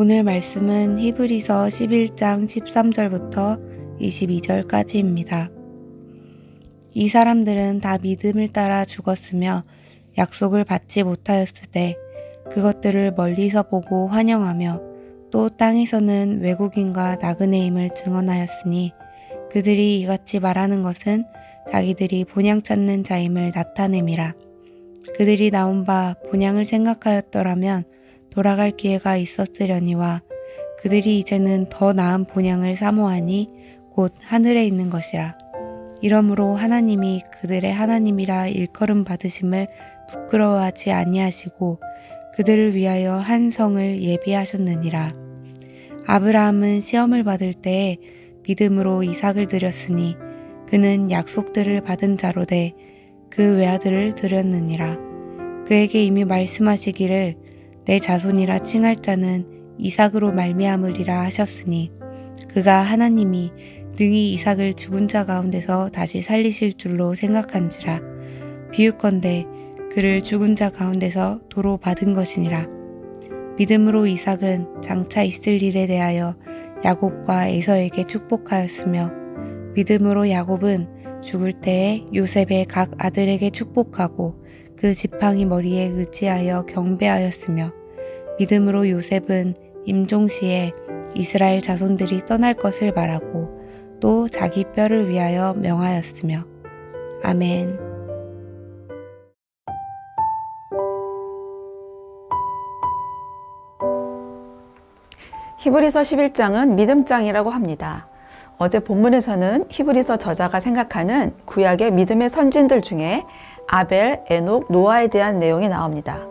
오늘 말씀은 히브리서 11장 13절부터 22절까지입니다. 이 사람들은 다 믿음을 따라 죽었으며 약속을 받지 못하였을 때 그것들을 멀리서 보고 환영하며 또 땅에서는 외국인과 나그네임을 증언하였으니 그들이 이같이 말하는 것은 자기들이 본향 찾는 자임을 나타냄이라. 그들이 나온 바 본향을 생각하였더라면 돌아갈 기회가 있었으려니와 그들이 이제는 더 나은 본향을 사모하니 곧 하늘에 있는 것이라. 이러므로 하나님이 그들의 하나님이라 일컬음 받으심을 부끄러워하지 아니하시고 그들을 위하여 한 성을 예비하셨느니라. 아브라함은 시험을 받을 때에 믿음으로 이삭을 드렸으니 그는 약속들을 받은 자로되 그 외아들을 드렸느니라. 그에게 이미 말씀하시기를 내 자손이라 칭할 자는 이삭으로 말미암으리라 하셨으니 그가 하나님이 능히 이삭을 죽은 자 가운데서 다시 살리실 줄로 생각한지라. 비유컨대 그를 죽은 자 가운데서 도로 받은 것이니라. 믿음으로 이삭은 장차 있을 일에 대하여 야곱과 에서에게 축복하였으며 믿음으로 야곱은 죽을 때에 요셉의 각 아들에게 축복하고 그 지팡이 머리에 의지하여 경배하였으며 믿음으로 요셉은 임종시에 이스라엘 자손들이 떠날 것을 말하고 또 자기 뼈를 위하여 명하였으며. 아멘. 히브리서 11장은 믿음장이라고 합니다. 어제 본문에서는 히브리서 저자가 생각하는 구약의 믿음의 선진들 중에 아벨, 에녹, 노아에 대한 내용이 나옵니다.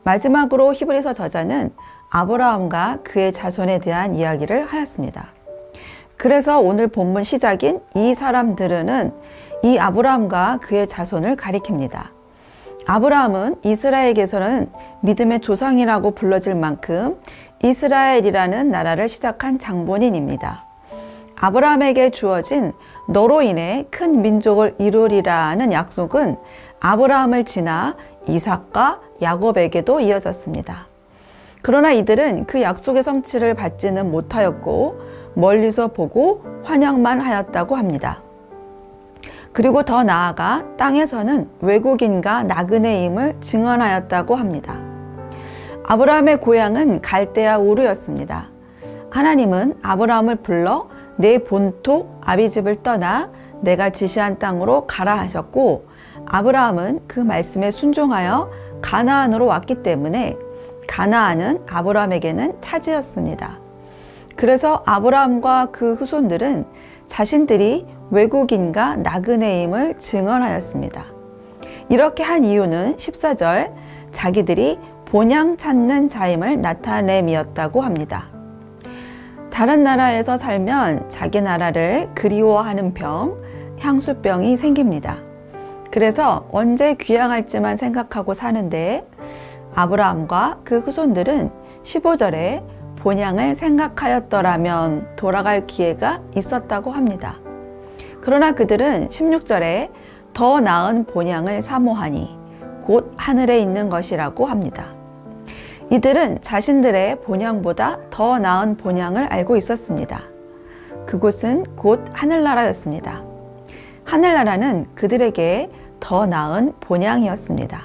마지막으로 히브리서 저자는 아브라함과 그의 자손에 대한 이야기를 하였습니다. 그래서 오늘 본문 시작인 이 사람들은 이 아브라함과 그의 자손을 가리킵니다. 아브라함은 이스라엘에게서는 믿음의 조상이라고 불러질 만큼 이스라엘이라는 나라를 시작한 장본인입니다. 아브라함에게 주어진 너로 인해 큰 민족을 이루리라는 약속은 아브라함을 지나 이삭과 야곱에게도 이어졌습니다. 그러나 이들은 그 약속의 성취를 받지는 못하였고 멀리서 보고 환영만 하였다고 합니다. 그리고 더 나아가 땅에서는 외국인과 나그네임을 증언하였다고 합니다. 아브라함의 고향은 갈대아 우르였습니다. 하나님은 아브라함을 불러 내 본토 아비집을 떠나 내가 지시한 땅으로 가라 하셨고 아브라함은 그 말씀에 순종하여 가나안으로 왔기 때문에 가나안은 아브라함에게는 타지였습니다. 그래서 아브라함과 그 후손들은 자신들이 외국인과 나그네임을 증언하였습니다. 이렇게 한 이유는 14절 자기들이 본향 찾는 자임을 나타냄이었다고 합니다. 다른 나라에서 살면 자기 나라를 그리워하는 병, 향수병이 생깁니다. 그래서 언제 귀향할지만 생각하고 사는데 아브라함과 그 후손들은 15절에 본향을 생각하였더라면 돌아갈 기회가 있었다고 합니다. 그러나 그들은 16절에 더 나은 본향을 사모하니 곧 하늘에 있는 것이라고 합니다. 이들은 자신들의 본향보다 더 나은 본향을 알고 있었습니다. 그곳은 곧 하늘나라였습니다. 하늘나라는 그들에게 더 나은 본향이었습니다.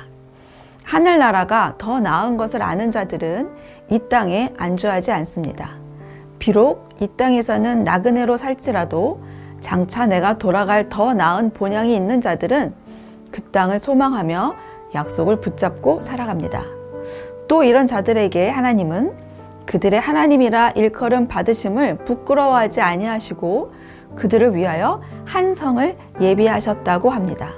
하늘나라가 더 나은 것을 아는 자들은 이 땅에 안주하지 않습니다. 비록 이 땅에서는 나그네로 살지라도 장차 내가 돌아갈 더 나은 본향이 있는 자들은 그 땅을 소망하며 약속을 붙잡고 살아갑니다. 또 이런 자들에게 하나님은 그들의 하나님이라 일컬음 받으심을 부끄러워하지 아니하시고 그들을 위하여 한 성을 예비하셨다고 합니다.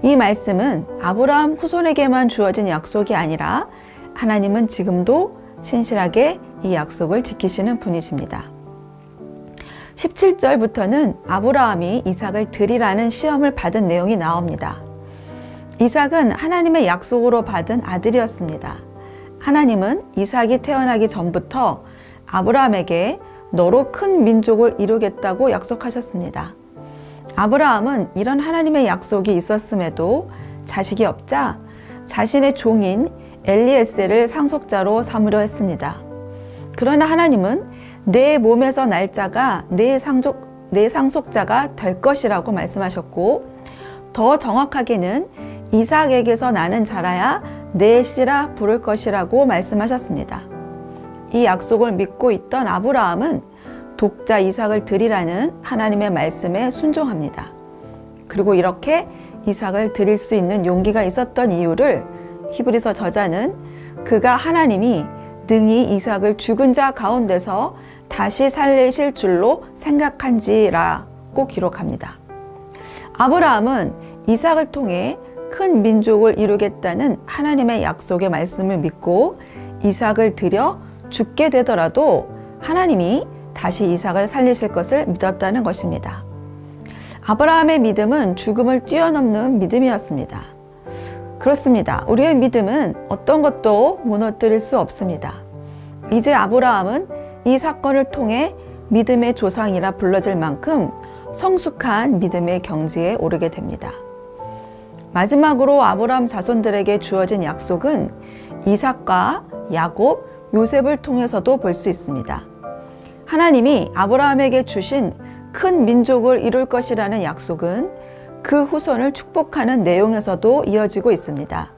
이 말씀은 아브라함 후손에게만 주어진 약속이 아니라 하나님은 지금도 신실하게 이 약속을 지키시는 분이십니다. 17절부터는 아브라함이 이삭을 드리라는 시험을 받은 내용이 나옵니다. 이삭은 하나님의 약속으로 받은 아들이었습니다. 하나님은 이삭이 태어나기 전부터 아브라함에게 너로 큰 민족을 이루겠다고 약속하셨습니다. 아브라함은 이런 하나님의 약속이 있었음에도 자식이 없자 자신의 종인 엘리에셀을 상속자로 삼으려 했습니다. 그러나 하나님은 내 몸에서 날 자가 내 상속자가 될 것이라고 말씀하셨고, 더 정확하게는 이삭에게서 나는 자라야 내 씨라 부를 것이라고 말씀하셨습니다. 이 약속을 믿고 있던 아브라함은 독자 이삭을 드리라는 하나님의 말씀에 순종합니다. 그리고 이렇게 이삭을 드릴 수 있는 용기가 있었던 이유를 히브리서 저자는 그가 하나님이 능히 이삭을 죽은 자 가운데서 다시 살리실 줄로 생각한지라고 기록합니다. 아브라함은 이삭을 통해 큰 민족을 이루겠다는 하나님의 약속의 말씀을 믿고 이삭을 드려 죽게 되더라도 하나님이 다시 이삭을 살리실 것을 믿었다는 것입니다. 아브라함의 믿음은 죽음을 뛰어넘는 믿음이었습니다. 그렇습니다. 우리의 믿음은 어떤 것도 무너뜨릴 수 없습니다. 이제 아브라함은 이 사건을 통해 믿음의 조상이라 불러질 만큼 성숙한 믿음의 경지에 오르게 됩니다. 마지막으로 아브라함 자손들에게 주어진 약속은 이삭과 야곱, 요셉을 통해서도 볼 수 있습니다. 하나님이 아브라함에게 주신 큰 민족을 이룰 것이라는 약속은 그 후손을 축복하는 내용에서도 이어지고 있습니다.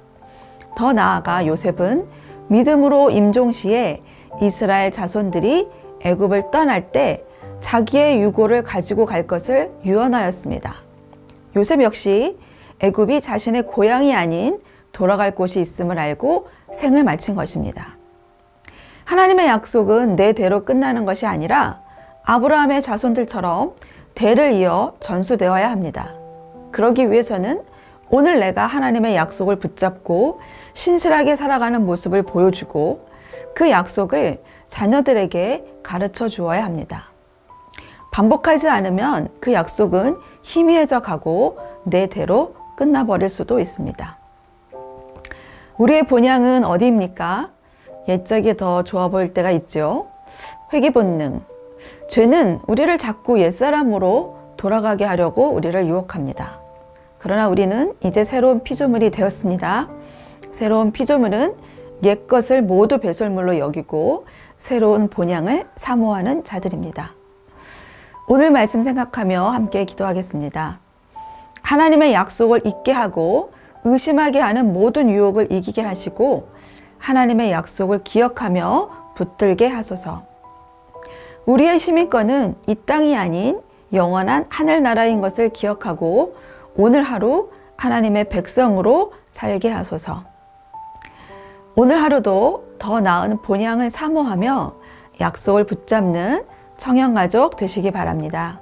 더 나아가 요셉은 믿음으로 임종시에 이스라엘 자손들이 애굽을 떠날 때 자기의 유고를 가지고 갈 것을 유언하였습니다. 요셉 역시 애굽이 자신의 고향이 아닌 돌아갈 곳이 있음을 알고 생을 마친 것입니다. 하나님의 약속은 내 대로 끝나는 것이 아니라 아브라함의 자손들처럼 대를 이어 전수되어야 합니다. 그러기 위해서는 오늘 내가 하나님의 약속을 붙잡고 신실하게 살아가는 모습을 보여주고 그 약속을 자녀들에게 가르쳐 주어야 합니다. 반복하지 않으면 그 약속은 희미해져 가고 내 대로 끝나버릴 수도 있습니다. 우리의 본향은 어디입니까? 옛적이 더 좋아 보일 때가 있죠. 회귀 본능. 죄는 우리를 자꾸 옛사람으로 돌아가게 하려고 우리를 유혹합니다. 그러나 우리는 이제 새로운 피조물이 되었습니다. 새로운 피조물은 옛것을 모두 배설물로 여기고 새로운 본향을 사모하는 자들입니다. 오늘 말씀 생각하며 함께 기도하겠습니다. 하나님의 약속을 잊게 하고 의심하게 하는 모든 유혹을 이기게 하시고 하나님의 약속을 기억하며 붙들게 하소서. 우리의 시민권은 이 땅이 아닌 영원한 하늘나라인 것을 기억하고 오늘 하루 하나님의 백성으로 살게 하소서. 오늘 하루도 더 나은 본향을 사모하며 약속을 붙잡는 청년가족 되시기 바랍니다.